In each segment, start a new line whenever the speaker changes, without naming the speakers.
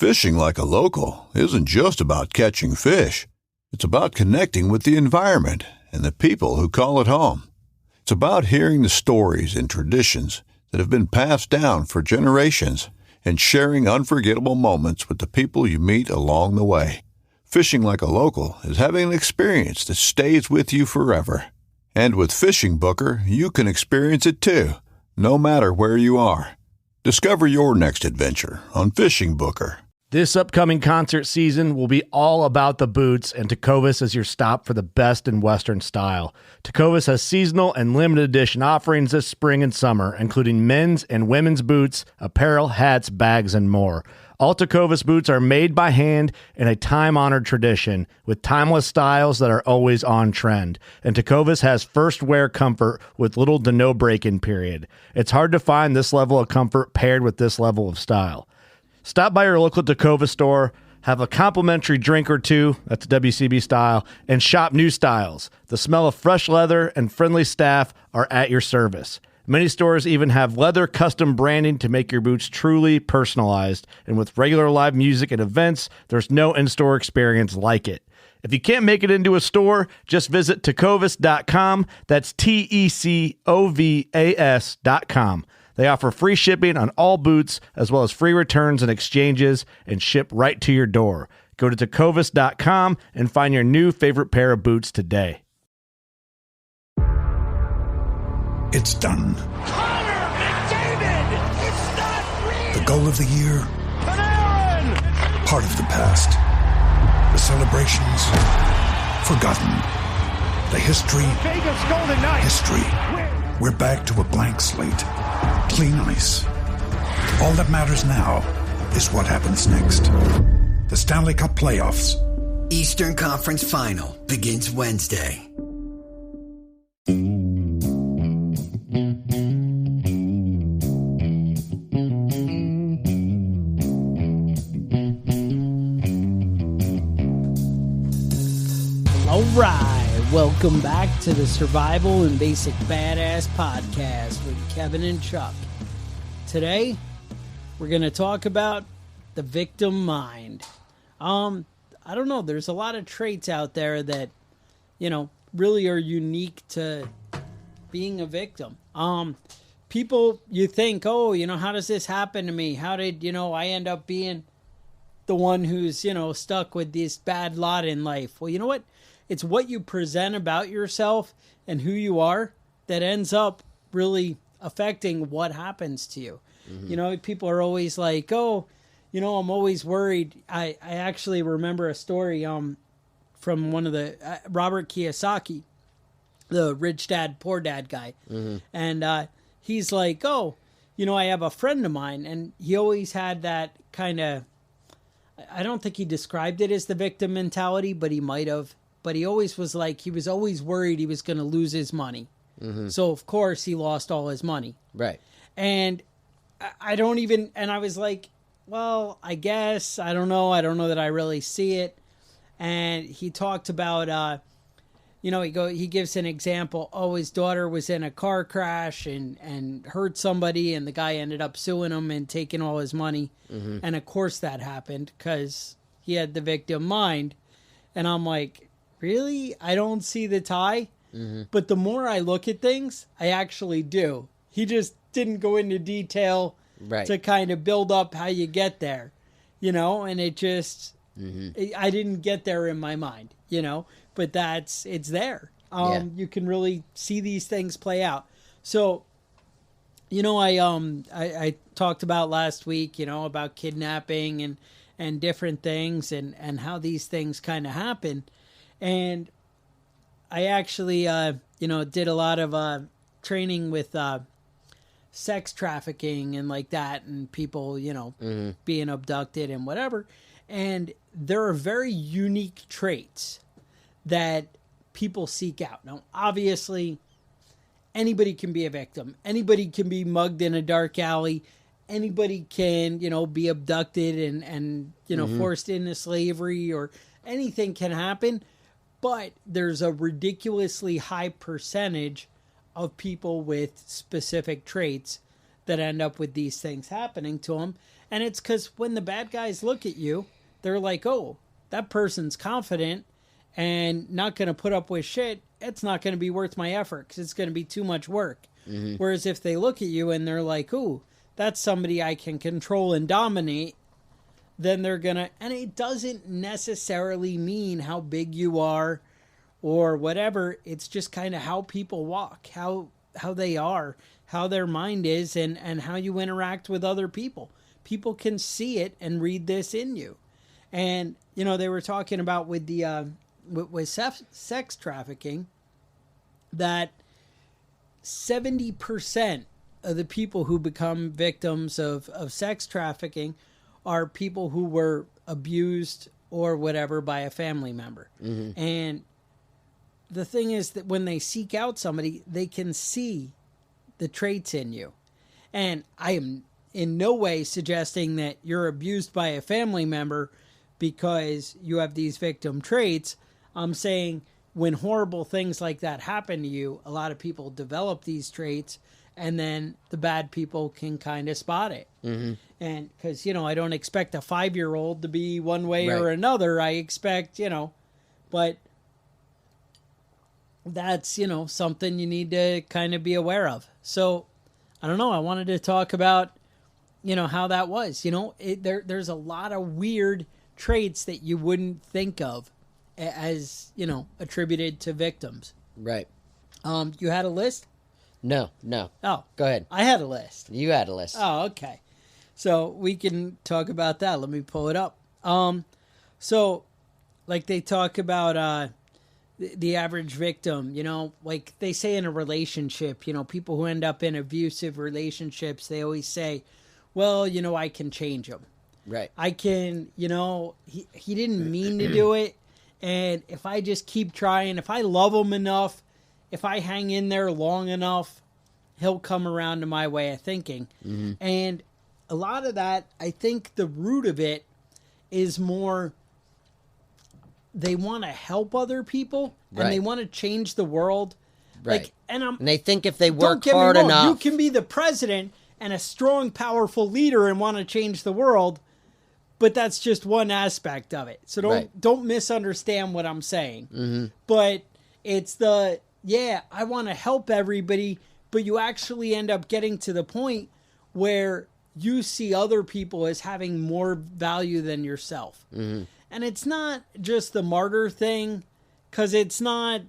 Fishing like a local isn't just about catching fish. It's about connecting with the environment and the people who call it home. It's about hearing the stories and traditions that have been passed down for generations and sharing unforgettable moments with the people you meet along the way. Fishing like a local is having an experience that stays with you forever. And with Fishing Booker, you can experience it too, no matter where you are. Discover your next adventure on Fishing Booker.
This upcoming concert season will be all about the boots, and Tecovas is your stop for the best in Western style. Tecovas has seasonal and limited edition offerings this spring and summer, including men's and women's boots, apparel, hats, bags, and more. All Tecovas boots are made by hand in a time-honored tradition with timeless styles that are always on trend. And Tecovas has first wear comfort with little to no break-in period. It's hard to find this level of comfort paired with this level of style. Stop by your local Tecovas store, have a complimentary drink or two, that's WCB style, and shop new styles. The smell of fresh leather and friendly staff are at your service. Many stores even have leather custom branding to make your boots truly personalized. And with regular live music and events, there's no in-store experience like it. If you can't make it into a store, just visit tecovas.com. That's TECOVAS.com. They offer free shipping on all boots, as well as free returns and exchanges, and ship right to your door. Go to tecovas.com and find your new favorite pair of boots today.
It's done.
Connor McDavid! It's not real!
The goal of the year,
Panarin!
part of the past. The celebrations, forgotten. The history,
Vegas Golden Knights!
history. We're back to a blank slate. Clean ice. All that matters now is what happens next. The Stanley Cup playoffs.
Eastern Conference Final begins Wednesday.
All right, welcome back to the Survival and Basic Badass podcast with Kevin and Chuck. Today, we're going to talk about the victim mind. I don't know, there's a lot of traits out there that, really are unique to being a victim. People, you think, how does this happen to me? How did, I end up being the one who's, stuck with this bad lot in life? Well, you know what? It's what you present about yourself and who you are that ends up really affecting what happens to you. Mm-hmm. People are always like, I'm always worried. I actually remember a story from one of the Robert Kiyosaki, the rich dad, poor dad guy. Mm-hmm. And he's like, I have a friend of mine, and he always had that kind of, I don't think he described it as the victim mentality, but he might have. But he always was like, he was always worried he was going to lose his money. Mm-hmm. So, of course, he lost all his money.
Right.
And I was like, well, I guess, I don't know that I really see it. And he talked about, he gives an example. Oh, his daughter was in a car crash and hurt somebody, and the guy ended up suing him and taking all his money. Mm-hmm. And, of course, that happened because he had the victim mind. And I'm like, really? I don't see the tie. Mm-hmm. But the more I look at things, I actually do. He just didn't go into detail to kind of build up how you get there, and it just, I didn't get there in my mind, but it's there. You can really see these things play out. So, I talked about last week, about kidnapping and different things and how these things kind of happen. And I actually, did a lot of training with sex trafficking and like that, and people, being abducted and whatever. And there are very unique traits that people seek out. Now, obviously, anybody can be a victim. Anybody can be mugged in a dark alley. Anybody can, be abducted and forced into slavery, or anything can happen. But there's a ridiculously high percentage of people with specific traits that end up with these things happening to them. And it's because when the bad guys look at you, they're like, oh, that person's confident and not going to put up with shit. It's not going to be worth my effort because it's going to be too much work. Mm-hmm. Whereas if they look at you and they're like, ooh, that's somebody I can control and dominate, then they're going to... And it doesn't necessarily mean how big you are or whatever. It's just kind of how people walk, how they are, how their mind is, and how you interact with other people. People can see it and read this in you. And, you know, they were talking about with the with sex trafficking that 70% of the people who become victims of sex trafficking are people who were abused or whatever by a family member. Mm-hmm. And the thing is that when they seek out somebody, they can see the traits in you. And I am in no way suggesting that you're abused by a family member because you have these victim traits. I'm saying when horrible things like that happen to you, a lot of people develop these traits, and then the bad people can kind of spot it. Mm-hmm. And because, you know, I don't expect a 5-year-old to be one way or another. I expect, you know, but that's, you know, something you need to kind of be aware of. So I don't know. I wanted to talk about, you know, how that was, you know, there's a lot of weird traits that you wouldn't think of as, you know, attributed to victims.
Right.
You had a list?
No.
Oh.
Go ahead.
I had a list.
You had a list.
Oh, okay. So we can talk about that. Let me pull it up. So like they talk about the average victim, you know, like they say in a relationship, you know, people who end up in abusive relationships, they always say, well, you know, I can change him.
Right.
I can, you know, he didn't mean to do it. And if I just keep trying, if I love him enough, if I hang in there long enough, he'll come around to my way of thinking. Mm-hmm. And a lot of that, I think the root of it is more they want to help other people and they want to change the world.
Right.
Like,
and they think if they work
hard
hard enough,
you can be the president and a strong, powerful leader and want to change the world. But that's just one aspect of it. So don't misunderstand what I'm saying. Mm-hmm. But it's I want to help everybody, but you actually end up getting to the point where you see other people as having more value than yourself. Mm-hmm. And it's not just the martyr thing, because it's not,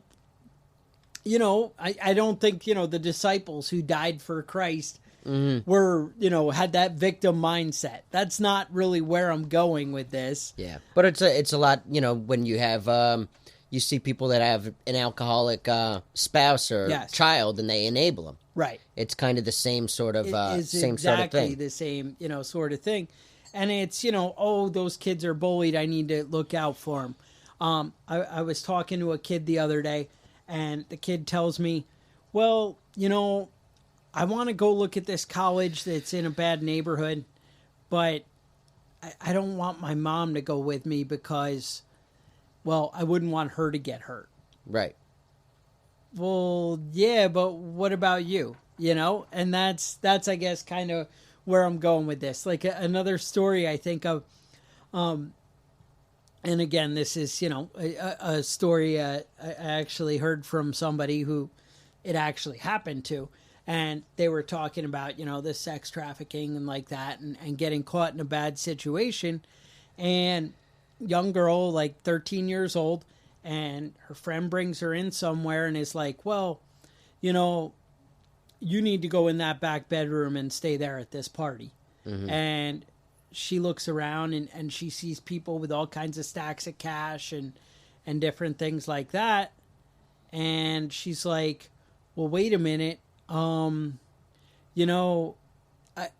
you know, I don't think, you know, the disciples who died for Christ were, you know, had that victim mindset. That's not really where I'm going with this.
Yeah, but it's a lot, you know, when you have you see people that have an alcoholic spouse or child, and they enable them.
Right.
It's kind of the same sort of same
exactly
sort of thing.
The same, you know, sort of thing. And it's, you know, oh, those kids are bullied, I need to look out for them. I was talking to a kid the other day, and the kid tells me, well, you know, I want to go look at this college that's in a bad neighborhood, but I don't want my mom to go with me because, well, I wouldn't want her to get hurt.
Right.
Well, yeah, but what about you? You know, and that's I guess kind of where I'm going with this. Like another story I think of, and again, this is, you know, a story I actually heard from somebody who it actually happened to. And they were talking about, you know, the sex trafficking and like that, and getting caught in a bad situation. And young girl, like 13 years old, and her friend brings her in somewhere and is like, well, you know, you need to go in that back bedroom and stay there at this party. Mm-hmm. And she looks around and she sees people with all kinds of stacks of cash and different things like that. And she's like, well, wait a minute. You know,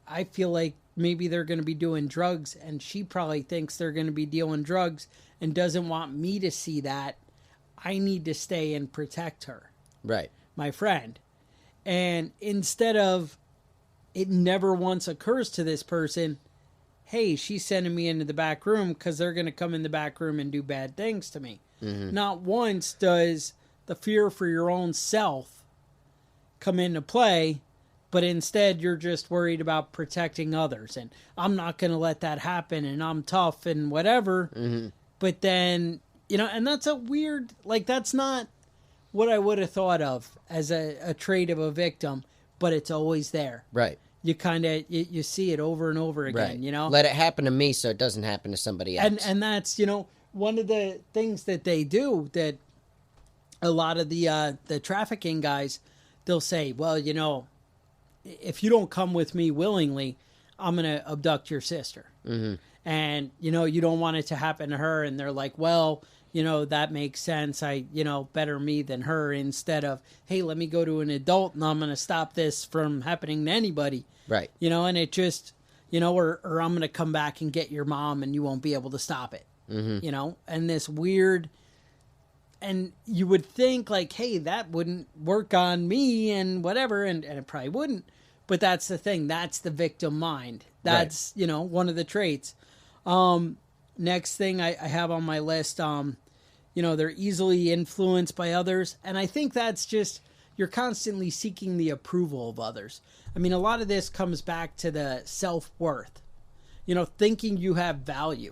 I feel like maybe they're going to be doing drugs, and she probably thinks they're going to be dealing drugs and doesn't want me to see that. I need to stay and protect her.
Right.
My friend. And instead of, it never once occurs to this person, hey, she's sending me into the back room because they're going to come in the back room and do bad things to me. Mm-hmm. Not once does the fear for your own self come into play, but instead you're just worried about protecting others, and I'm not going to let that happen, and I'm tough and whatever.
Mm-hmm.
But then, and that's a weird, like, that's not what I would have thought of as a trait of a victim, but it's always there.
Right.
You kind of, you see it over and over again,
right. Let it happen to me so it doesn't happen to somebody else.
And that's, one of the things that they do, that a lot of the trafficking guys, they'll say, well, if you don't come with me willingly, I'm going to abduct your sister.
Mm-hmm.
And, you don't want it to happen to her. And they're like, well, that makes sense. Better me than her, instead of, hey, let me go to an adult and I'm going to stop this from happening to anybody.
Right.
And it just, or I'm going to come back and get your mom and you won't be able to stop it.
Mm-hmm.
And this weird, and you would think like, hey, that wouldn't work on me and whatever. And it probably wouldn't. But that's the thing. That's the victim mind. That's, right. One of the traits. Next thing I have on my list, they're easily influenced by others. And I think that's just, you're constantly seeking the approval of others. I mean, a lot of this comes back to the self-worth, thinking you have value.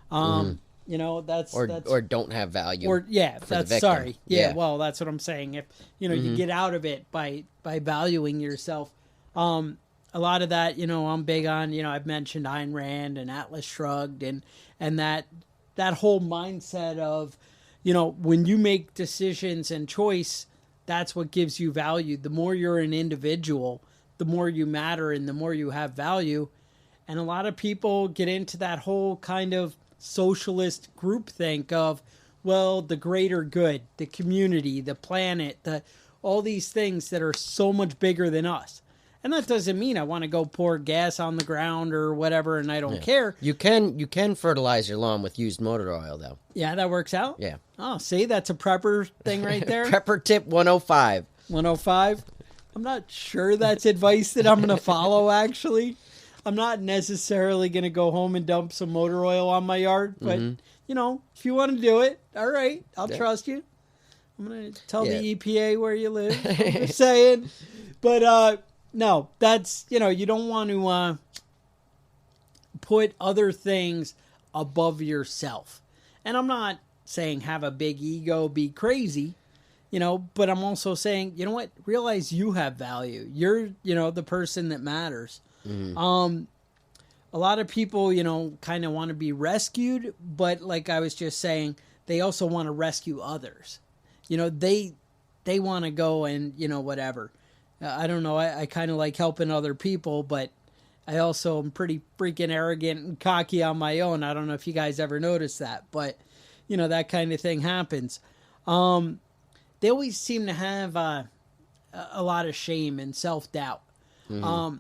That's
or don't have value.
Or that's sorry.
Yeah,
well, that's what I'm saying. If you get out of it by valuing yourself. A lot of that, I'm big on, I've mentioned Ayn Rand and Atlas Shrugged and that whole mindset of, when you make decisions and choice, that's what gives you value. The more you're an individual, the more you matter and the more you have value. And a lot of people get into that whole kind of socialist groupthink of, well, the greater good, the community, the planet, all these things that are so much bigger than us. And that doesn't mean I want to go pour gas on the ground or whatever, and I don't care.
You can fertilize your lawn with used motor oil, though.
Yeah, that works out?
Yeah.
Oh, see, that's a prepper thing right there.
Prepper tip 105.
105? I'm not sure that's advice that I'm going to follow, actually. I'm not necessarily going to go home and dump some motor oil on my yard, but, if you want to do it, all right, I'll trust you. I'm going to tell the EPA where you live. I'm just saying. But, no, that's, you don't want to put other things above yourself. And I'm not saying have a big ego, be crazy, but I'm also saying, you know what, realize you have value. You're, the person that matters. Mm-hmm. A lot of people, kind of want to be rescued, but like I was just saying, they also want to rescue others. They want to go and, whatever. I don't know. I kind of like helping other people, but I also am pretty freaking arrogant and cocky on my own. I don't know if you guys ever noticed that, but that kind of thing happens. They always seem to have a lot of shame and self-doubt. Mm-hmm.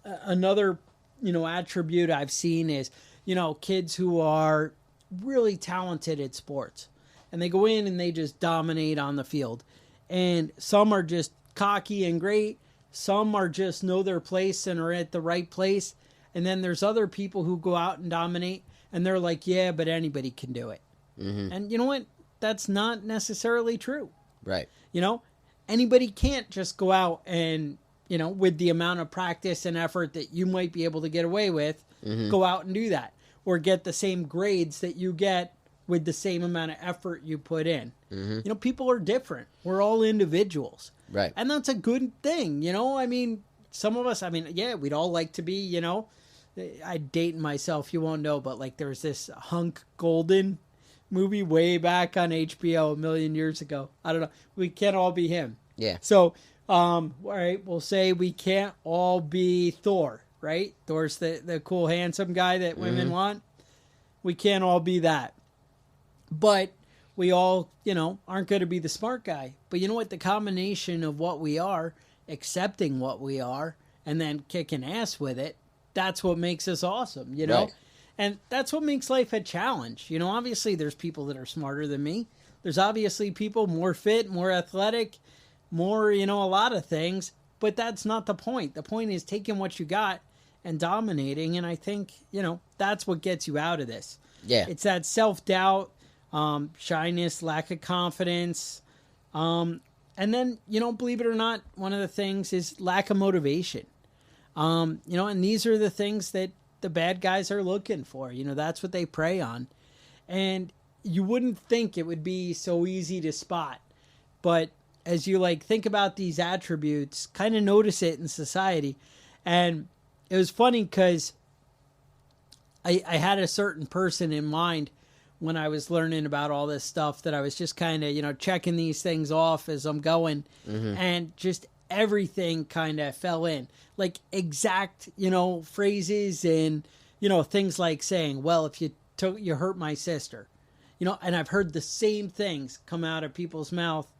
Another, attribute I've seen is, kids who are really talented at sports and they go in and they just dominate on the field. And some are just cocky and great. Some are just know their place and are at the right place. And then there's other people who go out and dominate and they're like, yeah, but anybody can do it. Mm-hmm. And you know what? That's not necessarily true.
Right.
Anybody can't just go out and, with the amount of practice and effort that you might be able to get away with, mm-hmm. go out and do that or get the same grades that you get with the same amount of effort you put in. Mm-hmm. People are different. We're all individuals.
Right.
And that's a good thing. I mean, some of us, we'd all like to be, I date myself, you won't know, but like there's this Hunk Golden movie way back on HBO a million years ago. I don't know. We can't all be him.
Yeah.
So, all right, we'll say we can't all be Thor, right? Thor's the cool, handsome guy that women mm-hmm. want. We can't all be that. But we all, aren't going to be the smart guy. But you know what? The combination of what we are, accepting what we are, and then kicking ass with it, that's what makes us awesome,
Right.
And that's what makes life a challenge. Obviously there's people that are smarter than me. There's obviously people more fit, more athletic, more, a lot of things. But that's not the point. The point is taking what you got and dominating. And I think, that's what gets you out of this.
Yeah.
It's that self-doubt, shyness, lack of confidence. And And then, believe it or not, one of the things is lack of motivation. And these are the things that the bad guys are looking for. That's what they prey on. And you wouldn't think it would be so easy to spot. But as you think about these attributes, kind of notice it in society. And it was funny because I had a certain person in mind when I was learning about all this stuff that I was just kind of, checking these things off as I'm going. And just everything kind of fell in. Like exact, phrases and, things like saying, well, if you hurt my sister, and I've heard the same things come out of people's mouth,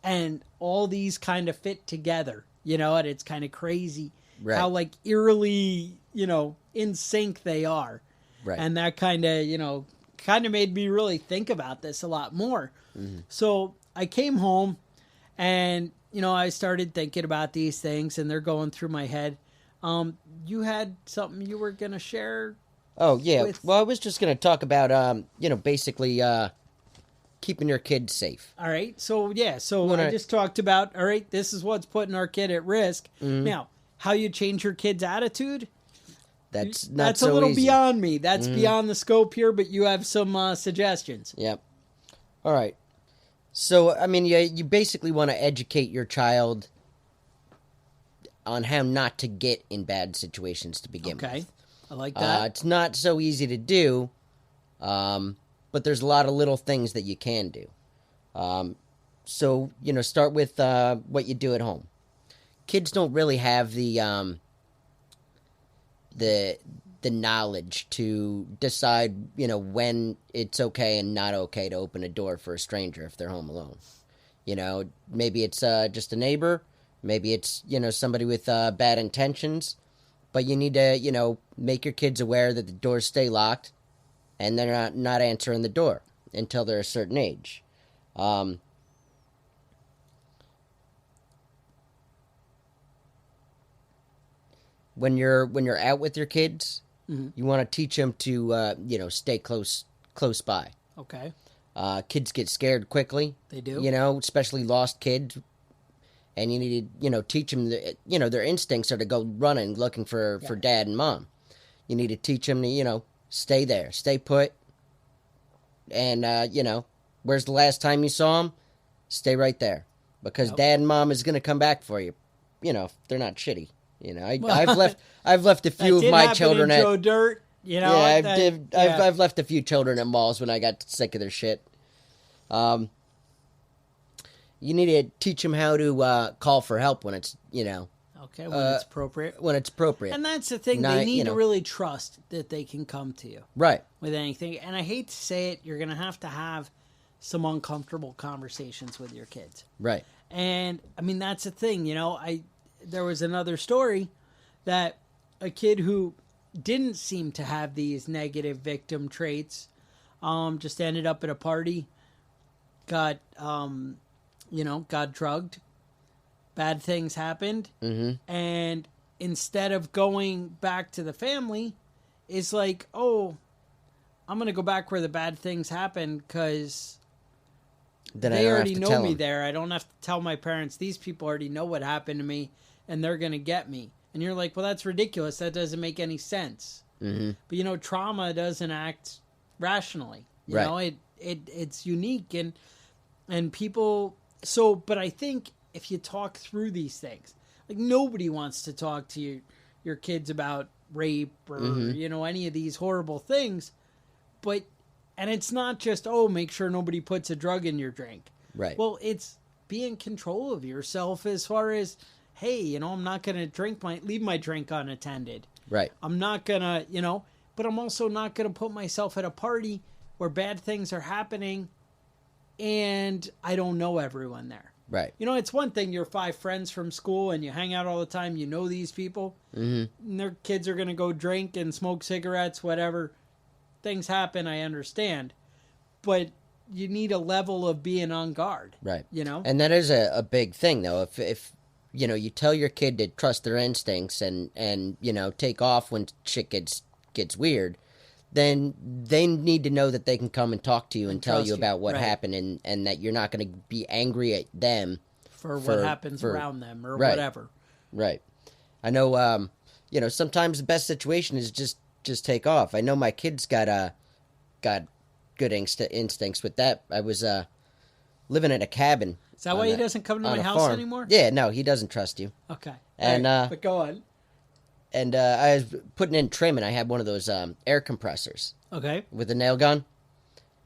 and all these kind of fit together, and it's kind of crazy how eerily, in sync they are. Right. And that kind of made me really think about this a lot more. So I came home and, I started thinking about these things, and they're going through my head. You had something you were going to share?
Oh, yeah. Well, I was just going to talk about, basically keeping your kids safe.
All right. So, yeah. So I just talked about, all right, this is what's putting our kid at risk. Now, how you change your kid's attitude?
That's
a little beyond me. That's beyond the scope here, but you have some suggestions.
Yep. All right. So, you basically want to educate your child on how not to get in bad situations to begin with.
Okay. I like that.
It's not so easy to do, but there's a lot of little things that you can do. So, start with what you do at home. Kids don't really have the knowledge to decide, when it's okay and not okay to open a door for a stranger if they're home alone. Maybe it's just a neighbor, maybe it's, somebody with bad intentions, but you need to, make your kids aware that the doors stay locked and they're not answering the door until they're a certain age. When you're out with your kids, you want to teach them to, stay close by.
Okay.
Kids get scared quickly.
They do.
Especially lost kids. And you need to, teach them, their instincts are to go running, looking for dad and mom. You need to teach them to, stay there, stay put. And, where's the last time you saw them? Stay right there. Because dad and mom is going to come back for you. If they're not shitty. I've left a few of my children at Joe
Dirt.
I've left a few children at malls when I got sick of their shit. You need to teach them how to call for help when it's
okay, when it's appropriate.
When it's appropriate,
and that's the thing. They need to really trust that they can come to you,
right,
with anything. And I hate to say it, you're going to have some uncomfortable conversations with your kids,
right?
And that's the thing. There was another story that a kid who didn't seem to have these negative victim traits, just ended up at a party, got drugged, bad things happened, and instead of going back to the family, is like, oh, I'm going to go back where the bad things happen because they already know me there. I don't have to tell my parents. These people already know what happened to me, and they're going to get me. And you're like, well, that's ridiculous. That doesn't make any sense. But, trauma doesn't act rationally. You know, it's unique, and people... So, but I think if you talk through these things, nobody wants to talk to your kids about rape or, any of these horrible things. And it's not just, make sure nobody puts a drug in your drink.
Right.
Well, it's be in control of yourself as far as, hey, I'm not going to leave my drink unattended.
Right.
I'm not going to, but I'm also not going to put myself at a party where bad things are happening and I don't know everyone there.
Right.
It's one thing, you're 5 friends from school and you hang out all the time, you know these people, and their kids are going to go drink and smoke cigarettes, whatever. Things happen, I understand. But you need a level of being on guard.
Right. And that is a big thing, though. If you tell your kid to trust their instincts and take off when shit gets weird, then they need to know that they can come and talk to you and tell you about what happened and that you're not going to be angry at them
for what happens around them or
right,
whatever.
Right. I know, sometimes the best situation is just take off. I know my kid's got good instincts with that. I was living in a cabin.
Is that why he doesn't come to my house
farm
anymore?
Yeah, no, he doesn't trust you.
Okay.
And
right, but go on.
And I was putting in trim, and I had one of those air compressors.
Okay.
With a nail gun.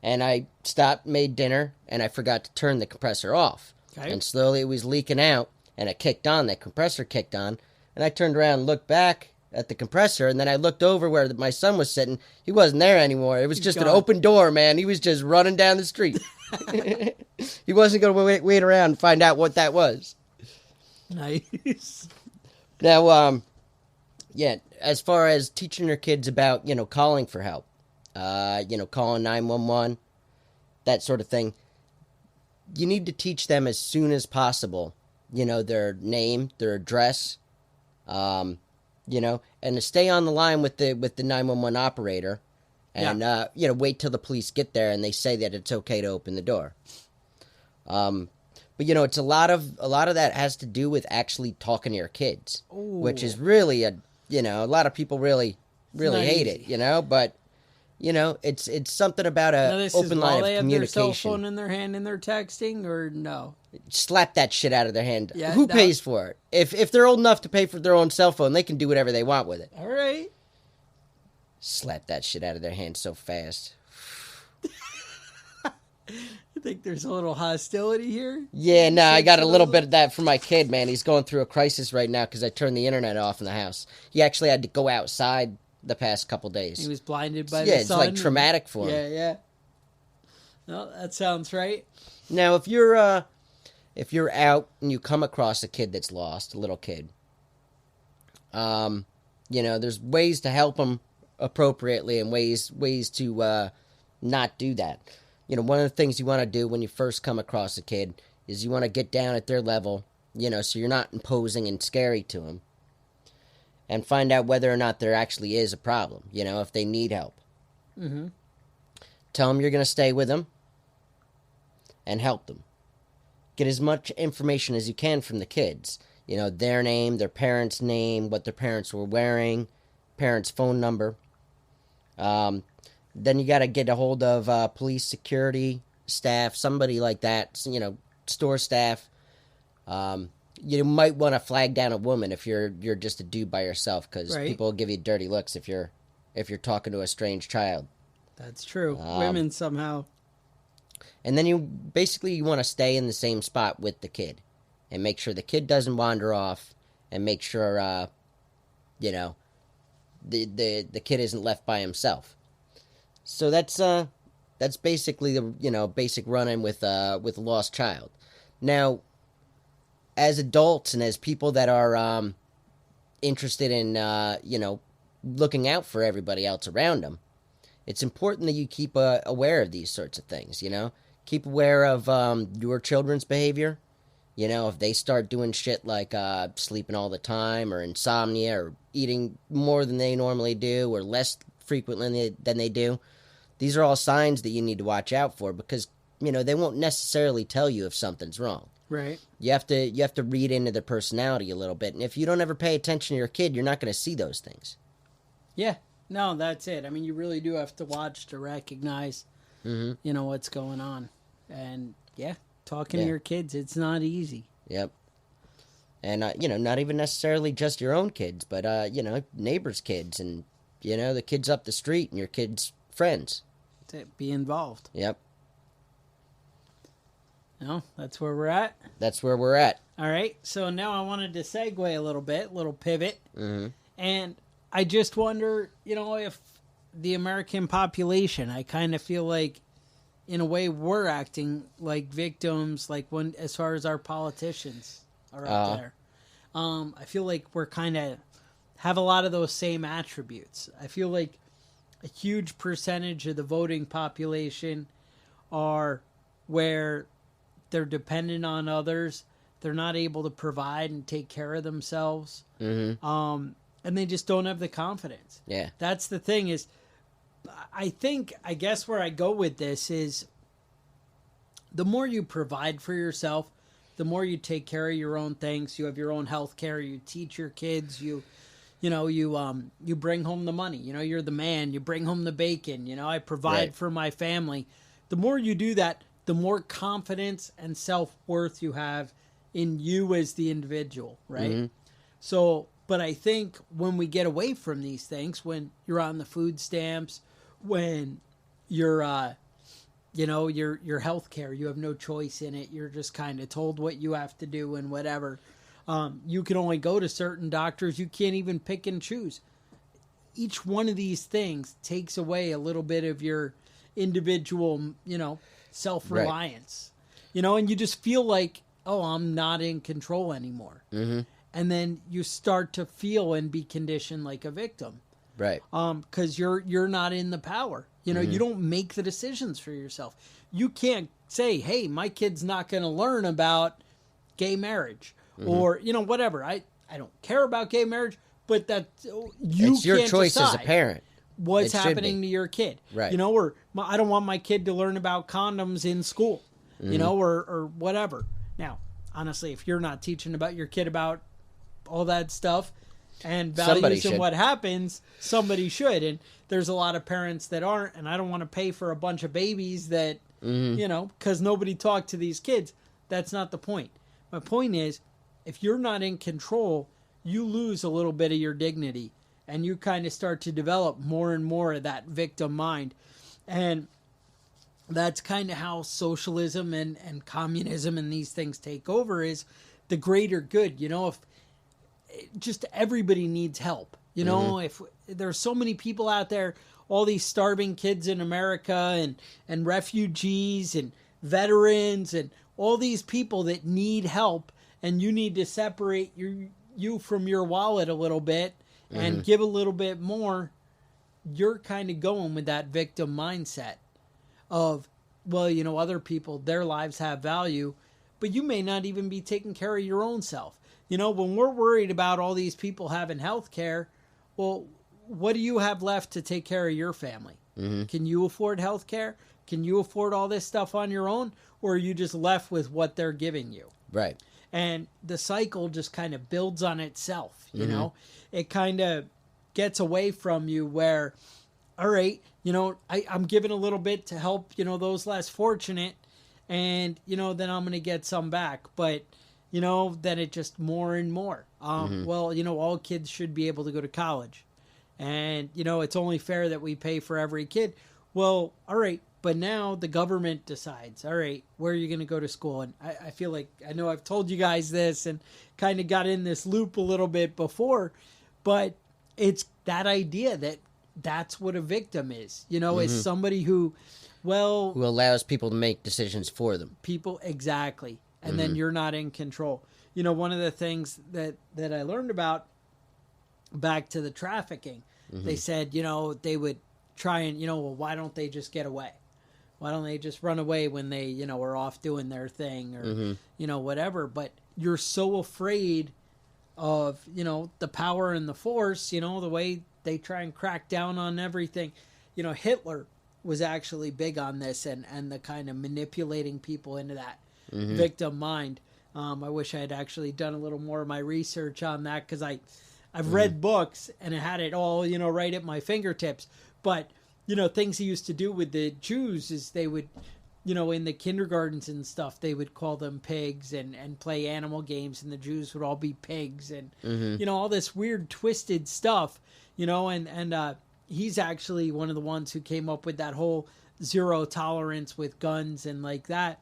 And I stopped, made dinner, and I forgot to turn the compressor off.
Okay.
And slowly it was leaking out, and it kicked on. That compressor kicked on. And I turned around and looked back at the compressor, and then I looked over where my son was sitting. He wasn't there anymore. It was just an open door, man. He was just running down the street. He wasn't going to wait around and find out what that was.
Nice.
Now, as far as teaching your kids about, calling for help, calling 911, that sort of thing, you need to teach them as soon as possible, their name, their address, and to stay on the line with the 911 operator and, wait till the police get there and they say that it's okay to open the door. But it's a lot of that has to do with actually talking to your kids, which is really a lot of people really hate it, but it's something about an open line of communication. They have their cell phone
in their hand and they're texting, or no?
Slap that shit out of their hand.
Yeah,
Who pays for it? If they're old enough to pay for their own cell phone, they can do whatever they want with it.
All right.
Slap that shit out of their hand so fast.
I think there's a little hostility here.
Yeah, no, I got a little bit of that for my kid, man. He's going through a crisis right now because I turned the internet off in the house. He actually had to go outside the past couple days.
He was blinded by the sun.
Yeah, it's like traumatic for him.
Yeah. No, that sounds right.
Now, if you're out and you come across a kid that's lost, a little kid, there's ways to help them appropriately and ways to not do that. One of the things you want to do when you first come across a kid is you want to get down at their level, so you're not imposing and scary to them, and find out whether or not there actually is a problem, if they need help.
Mm-hmm.
Tell them you're going to stay with them and help them. Get as much information as you can from the kids. Their name, their parents' name, what their parents were wearing, parents' phone number. Then you got to get a hold of police security staff, somebody like that, store staff. You might want to flag down a woman if you're just a dude by yourself, because people will give you dirty looks if you're talking to a strange child.
That's true. Women somehow.
And then you want to stay in the same spot with the kid and make sure the kid doesn't wander off, and make sure the kid isn't left by himself. So that's basically the basic run-in with a lost child. Now, as adults and as people that are interested in looking out for everybody else around them, it's important that you keep aware of these sorts of things. Keep aware of your children's behavior. If they start doing shit like sleeping all the time, or insomnia, or eating more than they normally do, or less frequently than they do. These are all signs that you need to watch out for, because, they won't necessarily tell you if something's wrong.
Right.
You have to read into their personality a little bit. And if you don't ever pay attention to your kid, you're not going to see those things.
Yeah. No, that's it. I mean, you really do have to watch to recognize, what's going on. And, talking to your kids, it's not easy.
Yep. And, not even necessarily just your own kids, but, neighbors' kids and, the kids up the street and your kids' friends.
Be involved.
Yep.
No, that's where we're at.
That's where we're at.
All right. So now I wanted to segue a little pivot.
Mm-hmm.
And I just wonder, if the American population, I kind of feel like, in a way, we're acting like victims, like as far as our politicians are up there. I feel like we're kind of have a lot of those same attributes. I feel like a huge percentage of the voting population are where they're dependent on others. They're not able to provide and take care of themselves.
Mm-hmm.
And they just don't have the confidence.
Yeah.
That's the thing is, I guess where I go with this is, the more you provide for yourself, the more you take care of your own things, you have your own health care, you teach your kids, you bring home the money. You're the man. You bring home the bacon. I provide for my family. The more you do that, the more confidence and self-worth you have in you as the individual, right?
Mm-hmm.
So, but I think when we get away from these things, when you're on the food stamps, when you're, your health care, you have no choice in it. You're just kind of told what you have to do and whatever. You can only go to certain doctors. You can't even pick and choose. Each one of these things takes away a little bit of your individual, self-reliance. And you just feel like, oh, I'm not in control anymore.
Mm-hmm.
And then you start to feel and be conditioned like a victim.
Right.
Because you're not in the power. You don't make the decisions for yourself. You can't say, hey, my kid's not going to learn about gay marriage. Or, whatever. I don't care about gay marriage, but that
it's your
can't
choice
decide
as a parent.
what's happening to your kid.
Right.
Or I don't want my kid to learn about condoms in school, or whatever. Now, honestly, if you're not teaching about your kid about all that stuff and values and what happens, somebody should. And there's a lot of parents that aren't, and I don't want to pay for a bunch of babies that, because nobody talked to these kids. That's not the point. My point is, if you're not in control, you lose a little bit of your dignity, and you kind of start to develop more and more of that victim mind. And that's kind of how socialism and communism and these things take over, is the greater good. If just everybody needs help, if there's so many people out there, all these starving kids in America and refugees and veterans and all these people that need help, and you need to separate you from your wallet a little bit and give a little bit more, you're kind of going with that victim mindset of, well, other people, their lives have value, but you may not even be taking care of your own self. When we're worried about all these people having health care, well, what do you have left to take care of your family? Can you afford health care? Can you afford all this stuff on your own? Or are you just left with what they're giving you?
Right.
And the cycle just kind of builds on itself, It kind of gets away from you where, all right, I'm giving a little bit to help, those less fortunate, and, then I'm going to get some back. But, then it just more and more. Well, all kids should be able to go to college. And, it's only fair that we pay for every kid. Well, all right. But now the government decides, all right, where are you going to go to school? And I feel like, I know I've told you guys this and kind of got in this loop a little bit before, but it's that idea that that's what a victim is, is somebody who
allows people to make decisions for them.
Exactly. And then you're not in control. One of the things that I learned about, back to the trafficking, they said, they would try and, well, why don't they just get away? Why don't they just run away when they, are off doing their thing or, whatever. But you're so afraid of, the power and the force, the way they try and crack down on everything. Hitler was actually big on this and the kind of manipulating people into that victim mind. I wish I had actually done a little more of my research on that, because I've read books and it had it all, right at my fingertips. But things he used to do with the Jews is they would, in the kindergartens and stuff, they would call them pigs and play animal games, and the Jews would all be pigs and, all this weird twisted stuff, and he's actually one of the ones who came up with that whole zero tolerance with guns and like that.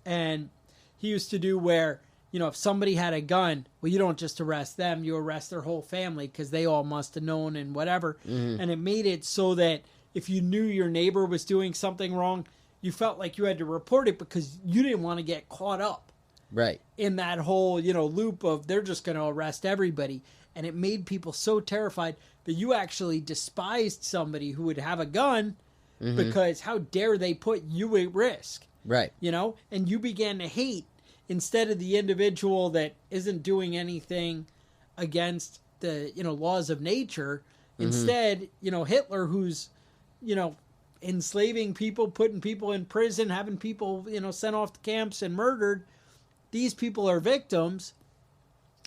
And he used to do where, if somebody had a gun, well, you don't just arrest them, you arrest their whole family, because they all must have known and whatever. And it made it so that if you knew your neighbor was doing something wrong, you felt like you had to report it because you didn't want to get caught up.
Right.
In that whole, loop of they're just going to arrest everybody. And it made people so terrified that you actually despised somebody who would have a gun because how dare they put you at risk?
Right.
And you began to hate instead of the individual that isn't doing anything against the, laws of nature. Instead, Hitler, who's, enslaving people, putting people in prison, having people, sent off to camps and murdered, these people are victims,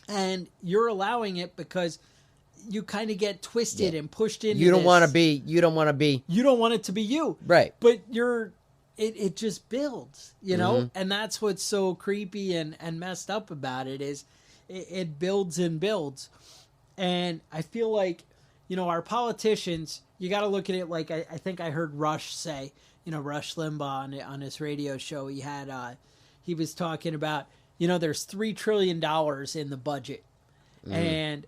and you're allowing it because you kind of get twisted and pushed into
You don't
this.
want to be. You don't want to be.
You don't want it to be you.
Right.
But it just builds, you know? And that's what's so creepy and messed up about it is it builds and builds. And I feel like, you know, our politicians, you got to look at it like I think I heard Rush say, you know, Rush Limbaugh on his radio show, he was talking about, you know, there's $3 trillion in the budget. And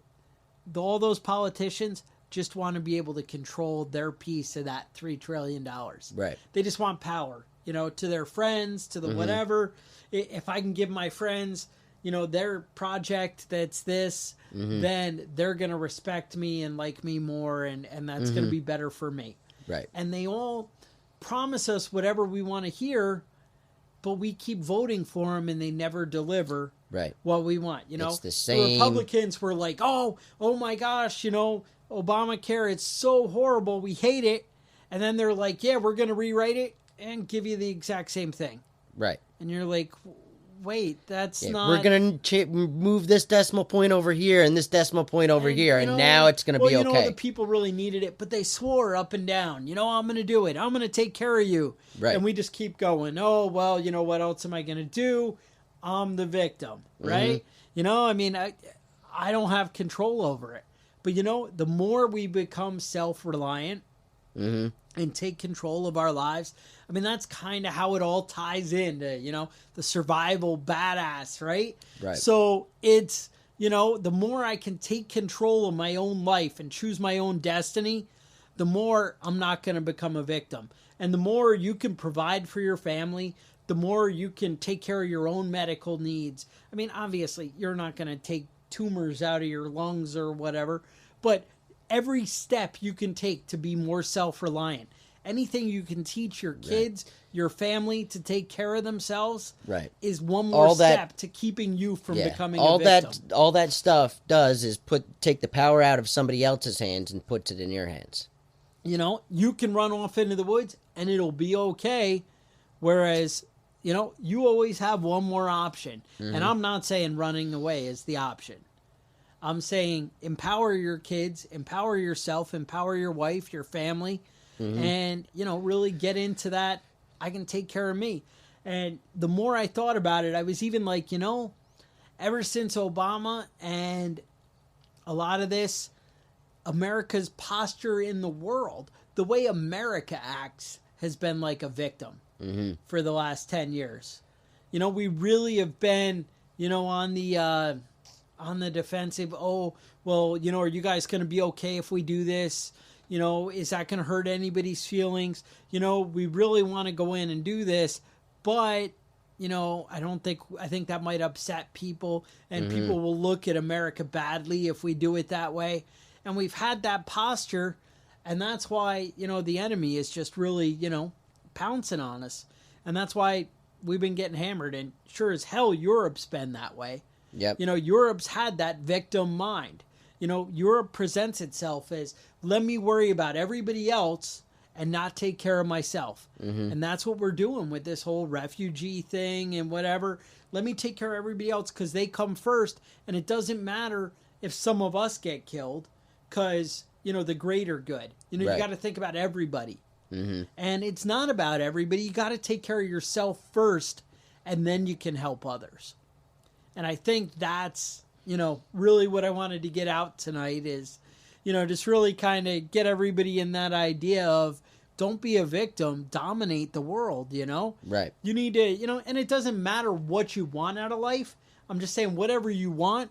all those politicians just want to be able to control their piece of that $3 trillion.
Right.
They just want power, you know, to their friends, to the whatever. If I can give my friends, you know, their project that's this, then they're going to respect me and like me more, and that's going to be better for me.
Right.
And they all promise us whatever we want to hear, but we keep voting for them and they never deliver what we want. You know,
it's the same.
Republicans were like, oh my gosh, you know, Obamacare, it's so horrible. We hate it. And then they're like, yeah, we're going to rewrite it and give you the exact same thing.
Right.
And you're like, wait, that's not...
We're going to move this decimal point over here and this decimal point over here, and now it's going to be okay.
You know, the people really needed it, but they swore up and down, you know, I'm going to do it. I'm going to take care of you.
Right.
And we just keep going, oh, well, you know, what else am I going to do? I'm the victim, right? You know, I mean, I don't have control over it. But, you know, the more we become self-reliant and take control of our lives, I mean, that's kind of how it all ties into, you know, the survival badass, right?
Right.
So it's, you know, the more I can take control of my own life and choose my own destiny, the more I'm not going to become a victim. And the more you can provide for your family, the more you can take care of your own medical needs. I mean, obviously, you're not going to take tumors out of your lungs or whatever, but every step you can take to be more self-reliant, anything you can teach your kids, your family to take care of themselves, is one more step to keeping you from becoming a victim.
All that stuff does is take the power out of somebody else's hands and puts it in your hands.
You know, you can run off into the woods and it'll be okay, whereas, you know, you always have one more option. And I'm not saying running away is the option. I'm saying empower your kids, empower yourself, empower your wife, your family, and, you know, really get into that. I can take care of me. And the more I thought about it, I was even like, you know, ever since Obama and a lot of this, America's posture in the world, the way America acts has been like a victim for the last 10 years. You know, we really have been, you know, on the defensive. Oh, well, you know, are you guys going to be okay if we do this? You know, is that going to hurt anybody's feelings? You know, we really want to go in and do this, but, you know, I think that might upset people, and people will look at America badly if we do it that way. And we've had that posture, and that's why, you know, the enemy is just really, you know, pouncing on us. And that's why we've been getting hammered, and sure as hell Europe's been that way.
Yep.
You know, Europe's had that victim mind. You know, Europe presents itself as, let me worry about everybody else and not take care of myself. And that's what we're doing with this whole refugee thing and whatever. Let me take care of everybody else because they come first. And it doesn't matter if some of us get killed because, you know, the greater good. You know, you got to think about everybody. And it's not about everybody. You got to take care of yourself first, and then you can help others. And I think that's, you know, really what I wanted to get out tonight is, you know, just really kind of get everybody in that idea of don't be a victim, dominate the world, you know?
Right.
You need to, you know, and it doesn't matter what you want out of life. I'm just saying whatever you want,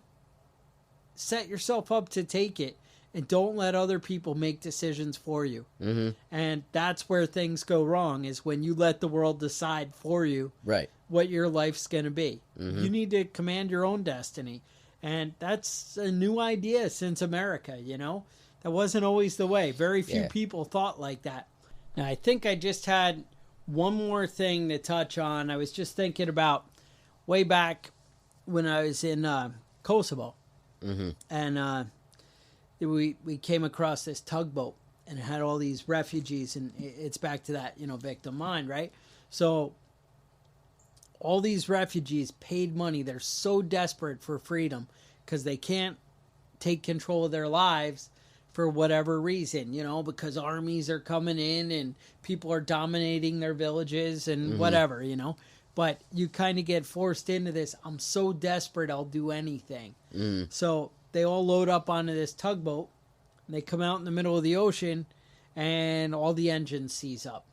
set yourself up to take it. And don't let other people make decisions for you. And that's where things go wrong, is when you let the world decide for you what your life's going to be. You need to command your own destiny. And that's a new idea since America, you know? That wasn't always the way. Very few people thought like that. Now, I think I just had one more thing to touch on. I was just thinking about way back when I was in Kosovo. And we came across this tugboat, and it had all these refugees, and it's back to that, you know, victim mind, right? So all these refugees paid money. They're so desperate for freedom because they can't take control of their lives for whatever reason, because armies are coming in and people are dominating their villages and whatever, But you kind of get forced into this. I'm so desperate, I'll do anything. So they all load up onto this tugboat. And they come out in the middle of the ocean, and all the engines seize up.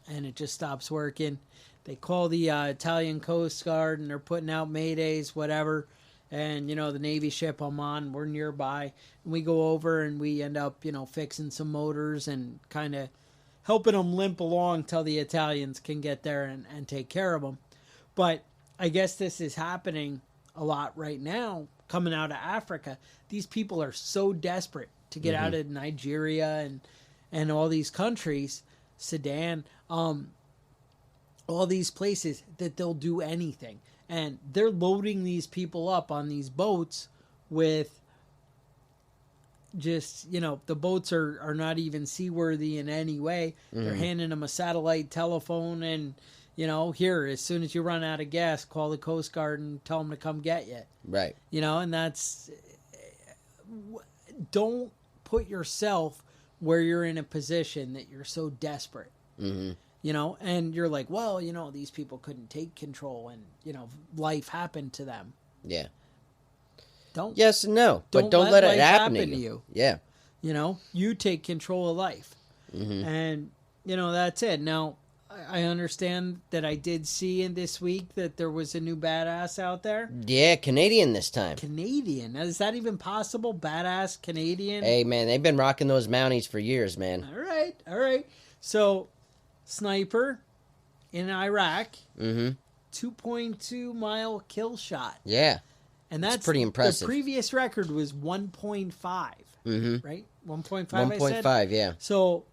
And it just stops working. They call the Italian Coast Guard, and they're putting out maydays, whatever. And, the Navy ship I'm on, we're nearby. And we go over and we end up, fixing some motors and kind of helping them limp along till the Italians can get there and take care of them. But I guess this is happening a lot right now, coming out of Africa. These people are so desperate to get out of Nigeria and all these countries, Sudan, all these places, that they'll do anything. And they're loading these people up on these boats with just, the boats are not even seaworthy in any way. They're handing them a satellite telephone and, here, as soon as you run out of gas, call the Coast Guard and tell them to come get you.
Right.
And that's, don't put yourself where you're in a position that you're so desperate. And you're like, well, these people couldn't take control and, life happened to them.
Yeah.
Don't.
Yes and no, but don't let it happen to you. Yeah.
You take control of life. And, that's it. Now, I understand that I did see in this week that there was a new badass out there.
Yeah, Canadian this time.
Canadian. Now, is that even possible? Badass Canadian?
Hey, man, they've been rocking those Mounties for years, man.
All right. So, sniper in Iraq, 2.2 mile kill shot.
Yeah.
And that's
pretty impressive.
The previous record was 1.5, right? 1.5,
1.5, yeah.
So,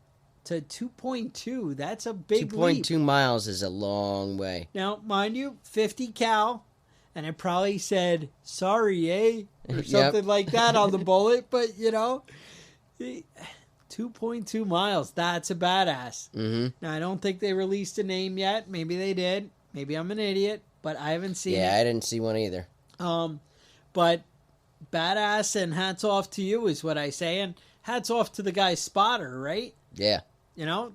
to 2.2, that's a big leap.
2.2 miles is a long way.
Now, mind you, 50 cal, and it probably said, sorry, eh? Or something like that on the bullet, but, 2.2 miles, that's a badass. Now, I don't think they released a name yet. Maybe they did. Maybe I'm an idiot, but I haven't seen it.
Yeah, I didn't see one either.
But badass and hats off to you is what I say. And hats off to the guy Spotter, right?
Yeah.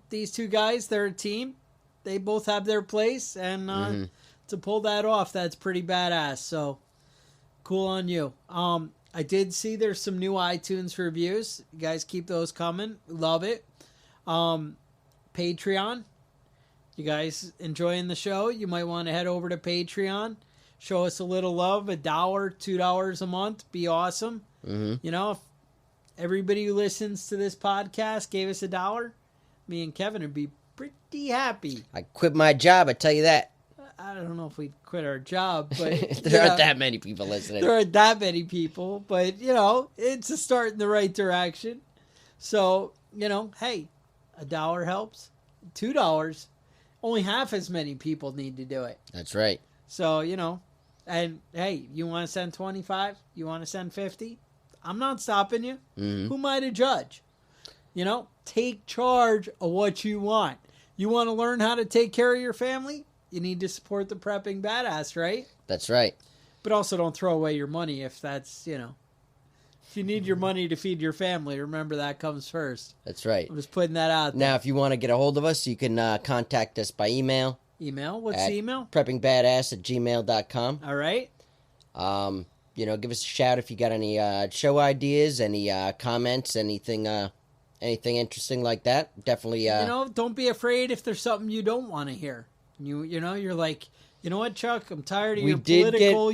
These two guys, they're a team. They both have their place. And to pull that off, that's pretty badass. So, cool on you. I did see there's some new iTunes reviews. You guys keep those coming. Love it. Patreon. You guys enjoying the show? You might want to head over to Patreon. Show us a little love. $1, $2 a month. Be awesome. If everybody who listens to this podcast gave us $1, me and Kevin would be pretty happy.
I quit my job, I tell you that.
I don't know if we'd quit our job, but
there aren't that many people listening.
There aren't that many people, but it's a start in the right direction. So, hey, $1 helps. $2, only half as many people need to do it.
That's right.
So, and hey, you want to send 25? You want to send 50? I'm not stopping you. Who am I to judge? Take charge of what you want. You want to learn how to take care of your family? You need to support the Prepping Badass, right?
That's right.
But also don't throw away your money if that's, if you need your money to feed your family, remember that comes first.
That's right.
I'm just putting that out there.
Now, if you want to get a hold of us, you can contact us by email.
Email? What's the email?
preppingbadass@gmail.com.
All right.
Give us a shout if you got any show ideas, any comments, anything interesting like that. Definitely.
Don't be afraid if there's something you don't want to hear. You're like, you know what, Chuck? I'm tired of your political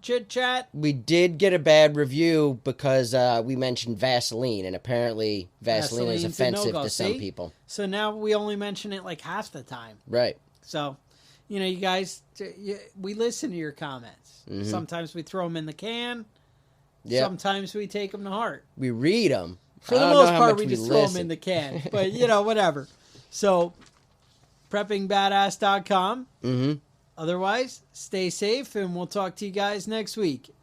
chit-chat.
We did get a bad review because we mentioned Vaseline, and apparently Vaseline is offensive to some people.
So now we only mention it like half the time.
Right.
So, you guys, we listen to your comments. Sometimes we throw them in the can. Yep. Sometimes we take them to heart.
We read them.
For the most part, we just throw them in the can. But, whatever. So, preppingbadass.com. Otherwise, stay safe, and we'll talk to you guys next week.